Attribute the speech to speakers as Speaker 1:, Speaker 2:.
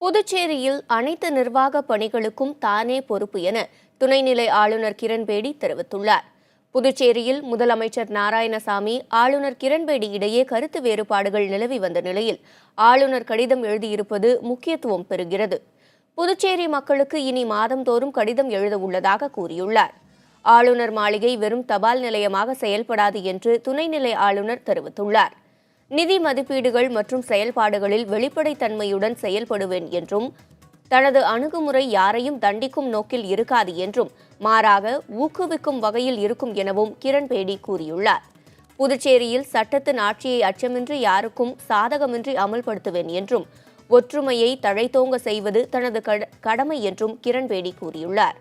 Speaker 1: புதுச்சேரியில் அனைத்து நிர்வாக பணிகளுக்கும் தானே பொறுப்பு என துணைநிலை ஆளுநர் கிரண்பேடி தெரிவித்துள்ளார். புதுச்சேரியில் முதலமைச்சர் நாராயணசாமி ஆளுநர் கிரண்பேடி இடையே கருத்து வேறுபாடுகள் நிலவி வந்த நிலையில் ஆளுநர் கடிதம் எழுதியிருப்பது முக்கியத்துவம் பெறுகிறது. புதுச்சேரி மக்களுக்கு இனி மாதந்தோறும் கடிதம் எழுத உள்ளதாக கூறியுள்ளார். ஆளுநர் மாளிகை வெறும் தபால் நிலையமாக செயல்படாது என்று துணைநிலை ஆளுநர் தெரிவித்துள்ளார். நிதி மதிப்பீடுகள் மற்றும் செயல்பாடுகளில் வெளிப்படைத்தன்மையுடன் செயல்படுவேன் என்றும் தனது அணுகுமுறை யாரையும் தண்டிக்கும் நோக்கில் இருக்காது என்றும் மாறாக ஊக்குவிக்கும் வகையில் இருக்கும் எனவும் கிரண்பேடி கூறியுள்ளார். புதுச்சேரியில் சட்டத்தின் ஆட்சியை அச்சமின்றி யாருக்கும் சாதகமின்றி அமல்படுத்துவேன் என்றும் ஒற்றுமையை தழைத்தோங்க செய்வது தனது கடமை என்றும் கிரண்பேடி கூறியுள்ளார்.